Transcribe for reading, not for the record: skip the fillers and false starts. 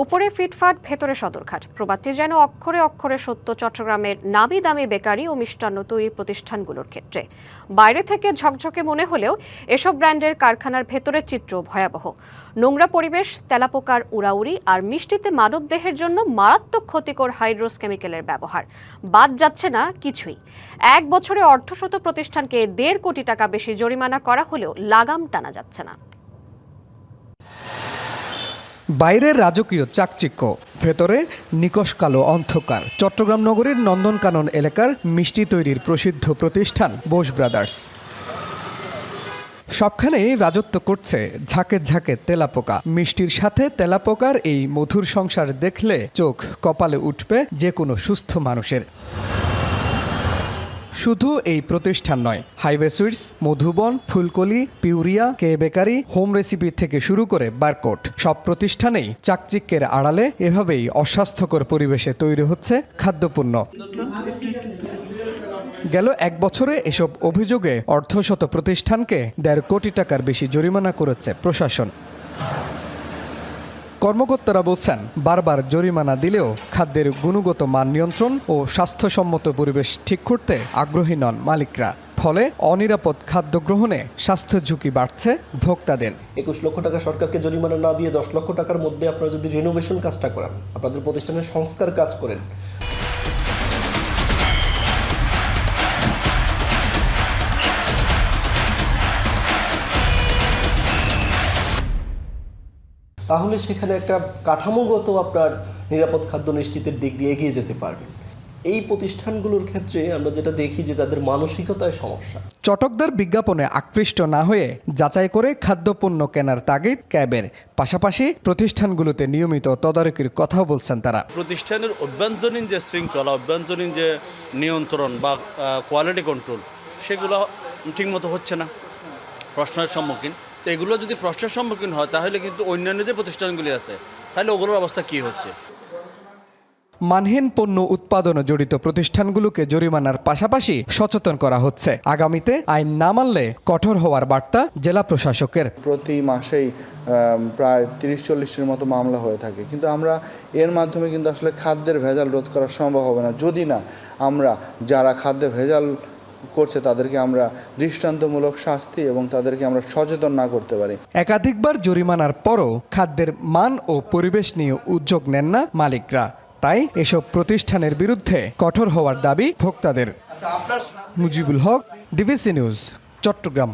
উপরে ফিটফাট, ভেতরে সদরঘাট। প্রবাদটি যেন অক্ষরে অক্ষরে সত্য চট্টগ্রামের নামি দামি বেকারি ও মিষ্টান্ন তৈরি প্রতিষ্ঠানগুলোর ক্ষেত্রে। বাইরে থেকে ঝকঝকে মনে হলেও এসব ব্র্যান্ডের কারখানার ভেতরের চিত্র ভয়াবহ। নোংরা পরিবেশ, তেলাপোকার উড়াউড়ি আর মিষ্টিতে মানবদেহের জন্য মারাত্মক ক্ষতিকর হাইড্রোস কেমিক্যালের ব্যবহার। বাদ যাচ্ছে না কিছুই। 1 বছরে অর্ধশত প্রতিষ্ঠানকে 1.5 কোটি টাকা বেশি জরিমানা করা হলেও লাগাম টানা যাচ্ছে না। বাইরের রাজকীয় চাকচিক্য, ভেতরে নিকষ কালো অন্ধকার। চট্টগ্রাম নগরীর নন্দনকানন এলাকার মিষ্টি তৈরির প্রসিদ্ধ প্রতিষ্ঠান বোস ব্রাদার্স। সবখানেই রাজত্ব করছে ঝাঁকে ঝাঁকে তেলাপোকা। মিষ্টির সাথে তেলাপোকার এই মধুর সংসার দেখলে চোখ কপালে উঠবে যে কোনো সুস্থ মানুষের। শুধু এই প্রতিষ্ঠান নয়, হাইওয়ে সুইটস, মধুবন, ফুলকলি, পিউরিয়া, কে বেকারি, হোম রেসিপি থেকে শুরু করে বারকোট, সব প্রতিষ্ঠানেই চাকচিক্যের আড়ালে এভাবেই অস্বাস্থ্যকর পরিবেশে তৈরি হচ্ছে খাদ্যপণ্য। গেল 1 বছরে এসব অভিযোগে অর্ধশত প্রতিষ্ঠানকে 1.5 কোটি টাকার বেশি জরিমানা করেছে প্রশাসন। কর্মকর্তারা বলছেন, বারবার জরিমানা দিলেও খাদ্যের গুণগত মান নিয়ন্ত্রণ ও স্বাস্থ্যসম্মত পরিবেশ ঠিক করতে আগ্রহী নন মালিকরা। ফলে অনিরাপদ খাদ্য গ্রহণে স্বাস্থ্য ঝুঁকি বাড়ছে ভোক্তাদের। 21 লক্ষ টাকা সরকারকে জরিমানা না দিয়ে 10 লক্ষ টাকার মধ্যে আপনারা যদি রিনোভেশন কাজটা করান, আপনাদের প্রতিষ্ঠানের সংস্কার কাজ করেন, তাহলে সেখানে একটা কাঠামোগত আপনার নিরাপদ খাদ্য নিশ্চিতের দিক দিয়ে এগিয়ে যেতে পারবেন। এই প্রতিষ্ঠানগুলোর ক্ষেত্রে আমরা যেটা দেখি যে তাদের মানসিকতায় সমস্যা। চটকদার বিজ্ঞাপনে আকৃষ্ট না হয়ে যাচাই করে খাদ্যপণ্য কেনার তাগিদ ক্যাবের। পাশাপাশি প্রতিষ্ঠানগুলোতে নিয়মিত তদারকির কথাও বলছেন তারা। প্রতিষ্ঠানের অভ্যন্তরীণ যে শৃঙ্খলা, অভ্যন্তরীণ যে নিয়ন্ত্রণ বা কোয়ালিটি কন্ট্রোল, সেগুলো ঠিকমতো হচ্ছে না, প্রশ্নের সম্মুখীন। তো এগুলো যদি প্রশ্নের সম্মুখীন হয় তাহলে কিন্তু অন্যান্য যে প্রতিষ্ঠানগুলি আছে তাহলে ওগুলোর অবস্থা কী হচ্ছে। মানহীন পণ্য উৎপাদনে জড়িত প্রতিষ্ঠানগুলোকে জরিমানার পাশাপাশি সচেতন করা হচ্ছে। আগামীতে আইন না মানলে কঠোর হওয়ার বার্তা জেলা প্রশাসকের। প্রতি মাসেই প্রায় 30-40টির মতো মামলা হয়ে থাকে, কিন্তু আমরা এর মাধ্যমে কিন্তু আসলে খাদ্যের ভেজাল রোধ করা সম্ভব হবে না যদি না আমরা যারা খাদ্যে ভেজাল করছে তাদেরকে আমরা দৃষ্টান্তমূলক শাস্তি এবং তাদেরকে আমরা সচেতন না করতে পারি। একাধিকবার জরিমানার পরও খাদ্যের মান ও পরিবেশ নিয়ে উদ্যোগ নেন না মালিকরা। তাই এসব প্রতিষ্ঠানের বিরুদ্ধে কঠোর হওয়ার দাবি ভোক্তাদের। Mujibul Haque, DBC news, Chittagong.